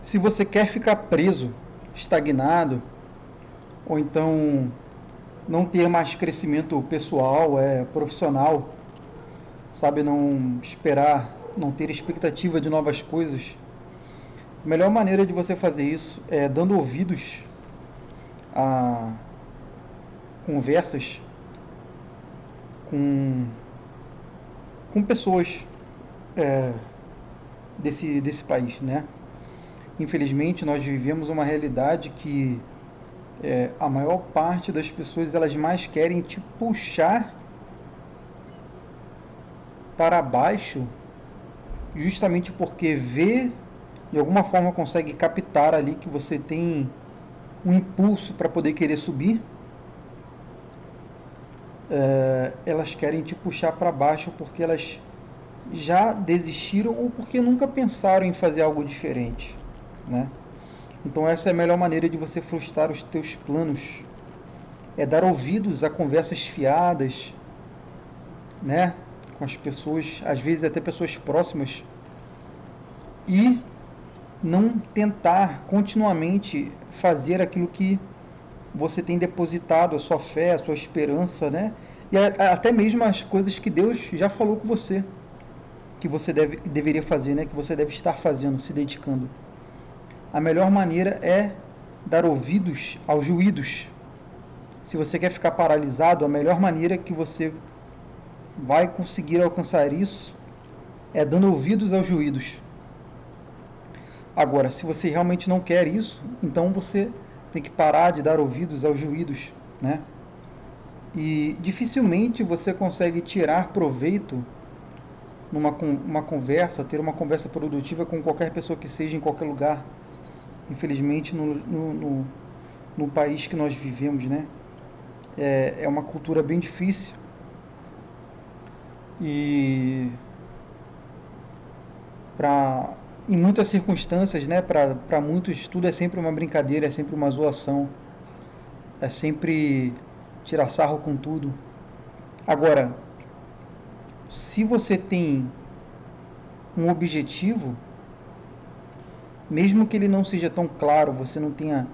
Se você quer ficar preso, estagnado, ou então não ter mais crescimento pessoal, profissional, sabe, não esperar, não ter expectativa de novas coisas, a melhor maneira de você fazer isso é dando ouvidos a conversas com, com pessoas é, desse país, né? Infelizmente, nós vivemos uma realidade que a maior parte das pessoas elas mais querem te puxar para baixo, justamente porque vê, de alguma forma consegue captar ali que você tem um impulso para poder querer subir. Elas querem te puxar para baixo porque elas já desistiram ou porque nunca pensaram em fazer algo diferente, né? Então essa é a melhor maneira de você frustrar os teus planos, é dar ouvidos a conversas fiadas, né, com as pessoas, às vezes até pessoas próximas, e não tentar continuamente fazer aquilo que você tem depositado a sua fé, a sua esperança, né? E até mesmo as coisas que Deus já falou com você, que você deveria fazer, né? Que você deve estar fazendo, se dedicando. A melhor maneira é dar ouvidos aos ruídos. Se você quer ficar paralisado, a melhor maneira que você vai conseguir alcançar isso é dando ouvidos aos ruídos. Agora, se você realmente não quer isso, então você tem que parar de dar ouvidos aos ruídos, né? E dificilmente você consegue tirar proveito numa conversa, ter uma conversa produtiva com qualquer pessoa que seja em qualquer lugar. Infelizmente, no país que nós vivemos, né? É uma cultura bem difícil e para em muitas circunstâncias, né? Para muitos tudo é sempre uma brincadeira, é sempre uma zoação, é sempre tirar sarro com tudo. Agora, se você tem um objetivo, mesmo que ele não seja tão claro, você não tenha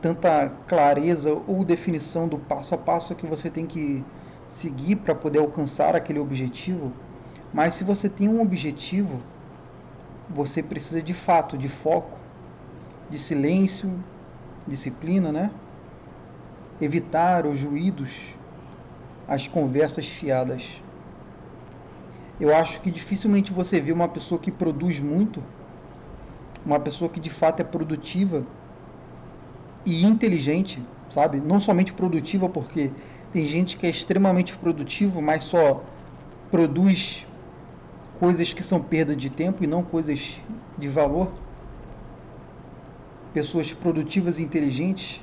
tanta clareza ou definição do passo a passo que você tem que seguir para poder alcançar aquele objetivo, mas se você tem um objetivo, você precisa de fato de foco, de silêncio, disciplina, né? Evitar os ruídos, as conversas fiadas. Eu acho que dificilmente você vê uma pessoa que produz muito, uma pessoa que de fato é produtiva e inteligente, sabe? Não somente produtiva, porque tem gente que é extremamente produtivo, mas só produz coisas que são perda de tempo e não coisas de valor. Pessoas produtivas e inteligentes,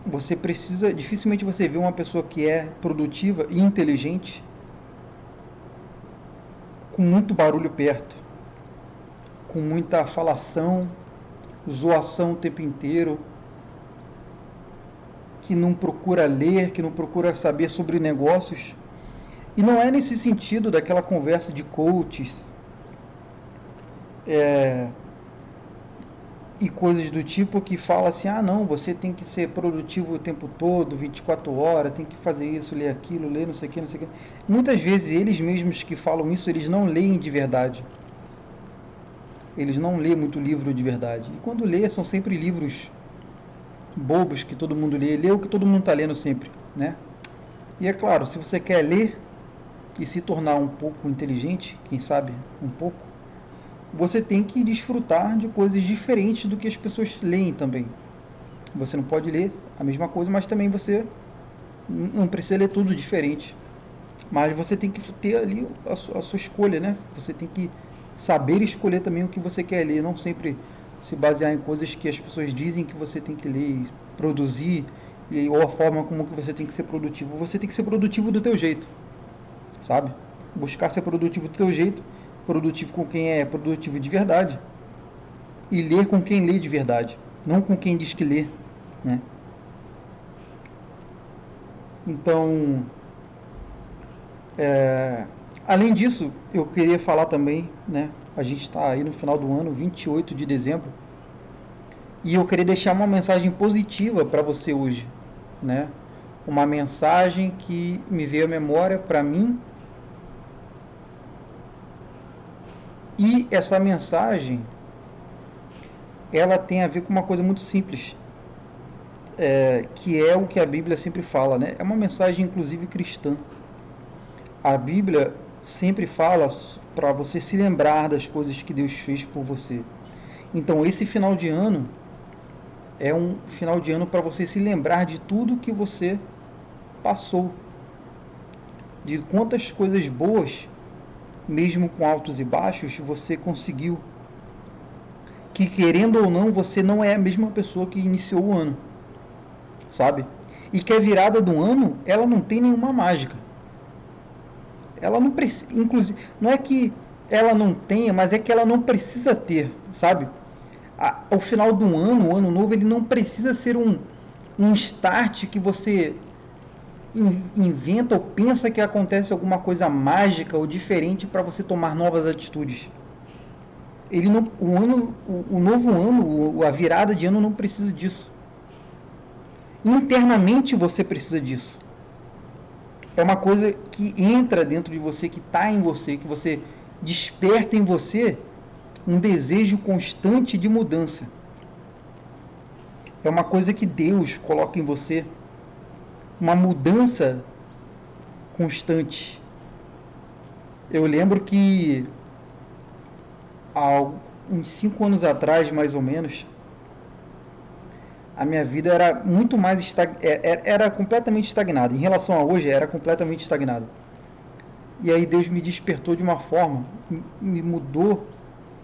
você precisa, dificilmente você vê uma pessoa que é produtiva e inteligente com muito barulho perto, com muita falação, zoação o tempo inteiro, que não procura ler, que não procura saber sobre negócios. E não é nesse sentido daquela conversa de coaches e coisas do tipo que fala assim, ah não, você tem que ser produtivo o tempo todo, 24 horas, tem que fazer isso, ler aquilo, ler não sei o que, não sei o que. Muitas vezes eles mesmos que falam isso, eles não leem de verdade. Eles não lêem muito livro de verdade. E quando lê, são sempre livros bobos que todo mundo lê o que todo mundo está lendo sempre, né? E é claro, se você quer ler e se tornar um pouco inteligente, quem sabe um pouco, você tem que desfrutar de coisas diferentes do que as pessoas leem também. Você não pode ler a mesma coisa, mas também você não precisa ler tudo diferente. Mas você tem que ter ali a sua escolha, né? Você tem que saber escolher também o que você quer ler, não sempre se basear em coisas que as pessoas dizem que você tem que ler, produzir, ou a forma como que você tem que ser produtivo. Você tem que ser produtivo do teu jeito, sabe? Buscar ser produtivo do teu jeito, produtivo com quem é produtivo de verdade, e ler com quem lê de verdade, não com quem diz que lê, né? Então, Além disso, eu queria falar também, né? A gente está aí no final do ano, 28 de dezembro, e eu queria deixar uma mensagem positiva para você hoje, né? Uma mensagem que me veio à memória para mim, e essa mensagem ela tem a ver com uma coisa muito simples, que é o que a Bíblia sempre fala, né? É uma mensagem inclusive cristã. A Bíblia sempre fala para você se lembrar das coisas que Deus fez por você. Então, esse final de ano é um final de ano para você se lembrar de tudo que você passou, de quantas coisas boas, mesmo com altos e baixos, você conseguiu. Que querendo ou não, você não é a mesma pessoa que iniciou o ano, sabe? E que a virada do ano, ela não tem nenhuma mágica. Ela não precisa, inclusive, não é que ela não tenha, mas é que ela não precisa ter, sabe? Ao final do ano, o ano novo, ele não precisa ser um start que você inventa ou pensa que acontece alguma coisa mágica ou diferente para você tomar novas atitudes. Ele não, o novo ano, a virada de ano não precisa disso. Internamente você precisa disso. É uma coisa que entra dentro de você, que está em você, que você desperta em você um desejo constante de mudança. É uma coisa que Deus coloca em você, uma mudança constante. Eu lembro que há uns 5 anos atrás, mais ou menos, a minha vida era muito mais era completamente estagnada. Em relação a hoje, era completamente estagnada. E aí Deus me despertou de uma forma, me mudou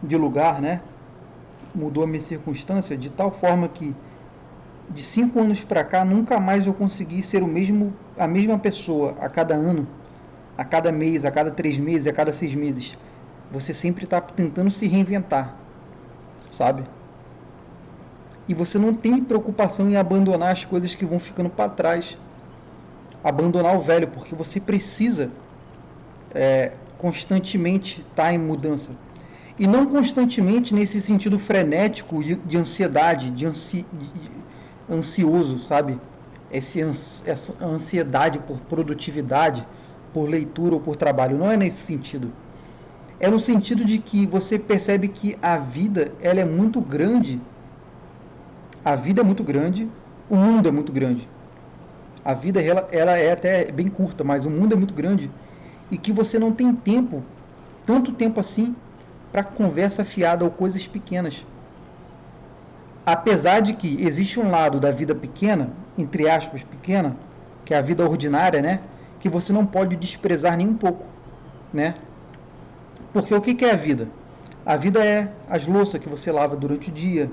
de lugar, né? Mudou a minha circunstância de tal forma que de 5 anos para cá nunca mais eu consegui ser a mesma pessoa a cada ano, a cada mês, a cada 3 meses, a cada 6 meses. Você sempre está tentando se reinventar, sabe? E você não tem preocupação em abandonar as coisas que vão ficando para trás, abandonar o velho, porque você precisa constantemente estar em mudança. E não constantemente nesse sentido frenético de ansiedade, ansioso, sabe? Essa ansiedade por produtividade, por leitura ou por trabalho. Não é nesse sentido. É no sentido de que você percebe que a vida ela é muito grande. A vida é muito grande, o mundo é muito grande. A vida ela é até bem curta, mas o mundo é muito grande e que você não tem tempo, tanto tempo assim, para conversa fiada ou coisas pequenas. Apesar de que existe um lado da vida pequena, entre aspas, pequena, que é a vida ordinária, né? Que você não pode desprezar nem um pouco, né? Porque o que é a vida? A vida é as louças que você lava durante o dia,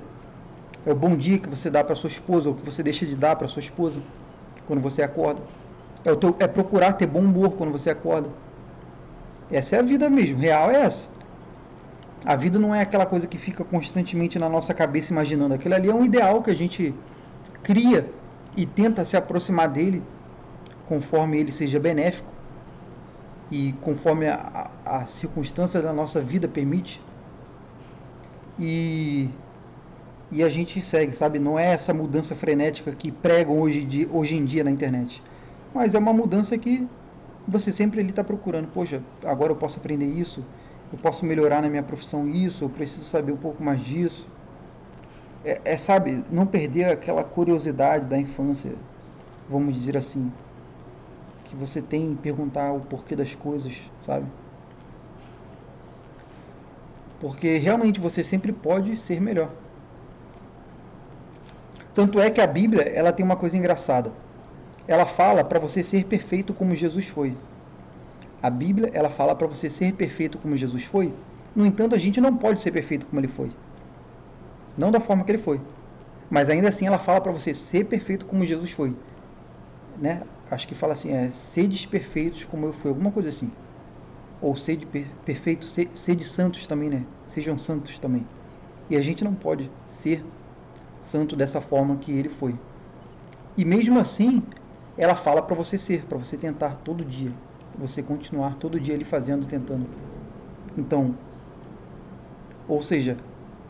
é o bom dia que você dá para sua esposa ou que você deixa de dar para sua esposa quando você acorda. É procurar ter bom humor quando você acorda. Essa é a vida mesmo, real é essa. A vida não é aquela coisa que fica constantemente na nossa cabeça imaginando. Aquilo ali é um ideal que a gente cria e tenta se aproximar dele conforme ele seja benéfico e conforme a circunstância da nossa vida permite. E, e a gente segue, sabe? Não é essa mudança frenética que pregam hoje em dia na internet. Mas é uma mudança que você sempre está procurando. Poxa, agora eu posso aprender isso, eu posso melhorar na minha profissão isso, eu preciso saber um pouco mais disso. Sabe, não perder aquela curiosidade da infância, vamos dizer assim, que você tem em perguntar o porquê das coisas, sabe? Porque realmente você sempre pode ser melhor. Tanto é que a Bíblia, ela tem uma coisa engraçada. Ela fala para você ser perfeito como Jesus foi. A Bíblia, ela fala para você ser perfeito como Jesus foi. No entanto, a gente não pode ser perfeito como ele foi. Não da forma que ele foi. Mas ainda assim ela fala para você ser perfeito como Jesus foi. Né? Acho que fala assim, sedes perfeitos como eu fui, alguma coisa assim. Ou sede perfeito, sede santos também, né? Sejam santos também. E a gente não pode ser santo dessa forma que ele foi. E mesmo assim, ela fala para você ser, para você tentar todo dia. você continuar todo dia ali fazendo, tentando. Então, ou seja,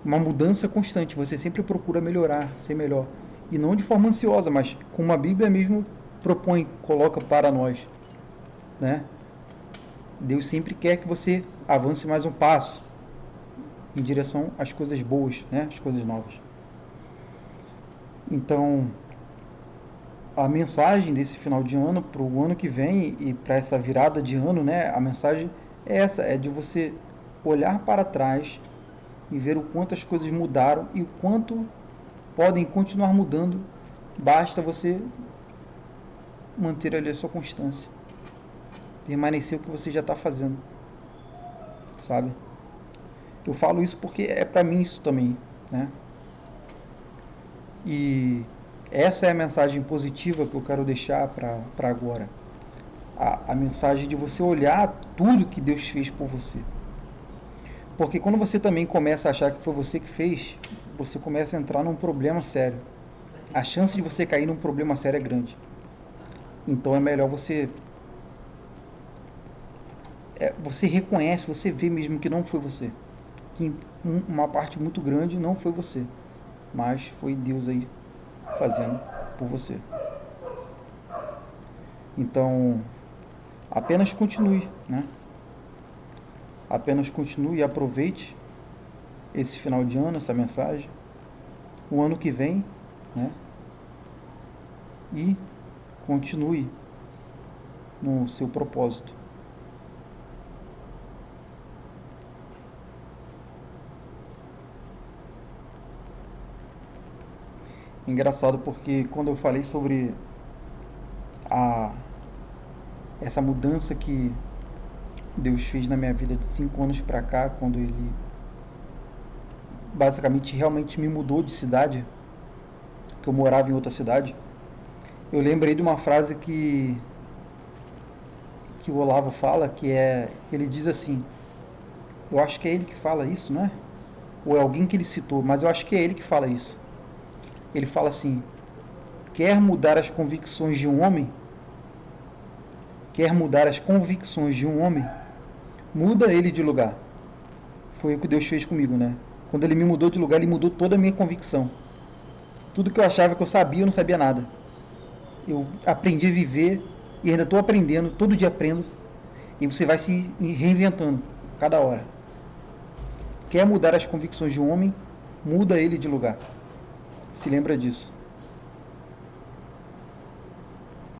uma mudança constante, você sempre procura melhorar, ser melhor. E não de forma ansiosa, mas como a Bíblia mesmo propõe, coloca para nós, né? Deus sempre quer que você avance mais um passo em direção às coisas boas, né? Às coisas novas. Então, a mensagem desse final de ano para o ano que vem e para essa virada de ano, né? A mensagem é essa, é de você olhar para trás e ver o quanto as coisas mudaram e o quanto podem continuar mudando. Basta você manter ali a sua constância, permanecer o que você já está fazendo, sabe? Eu falo isso porque é para mim isso também, né? E essa é a mensagem positiva que eu quero deixar para agora. A mensagem de você olhar tudo que Deus fez por você. Porque quando você também começa a achar que foi você que fez, você começa a entrar num problema sério. A chance de você cair num problema sério é grande. Então é melhor você reconhece, você vê mesmo que não foi você. Que uma parte muito grande não foi você, mas foi Deus aí fazendo por você. Então, apenas continue, né? Apenas continue e aproveite esse final de ano, essa mensagem, o ano que vem, né? E continue no seu propósito. Engraçado porque quando eu falei sobre a essa mudança que Deus fez na minha vida de 5 anos para cá, quando Ele basicamente realmente me mudou de cidade, que eu morava em outra cidade, eu lembrei de uma frase que o Olavo fala, que ele diz assim, eu acho que é ele que fala isso, não é? Ou é alguém que ele citou, mas eu acho que é ele que fala isso. Ele fala assim, quer mudar as convicções de um homem? Quer mudar as convicções de um homem? Muda ele de lugar. Foi o que Deus fez comigo, né? Quando ele me mudou de lugar, ele mudou toda a minha convicção. Tudo que eu achava que eu sabia, eu não sabia nada. Eu aprendi a viver e ainda estou aprendendo, todo dia aprendo. E você vai se reinventando cada hora. Quer mudar as convicções de um homem? Muda ele de lugar. Se lembra disso.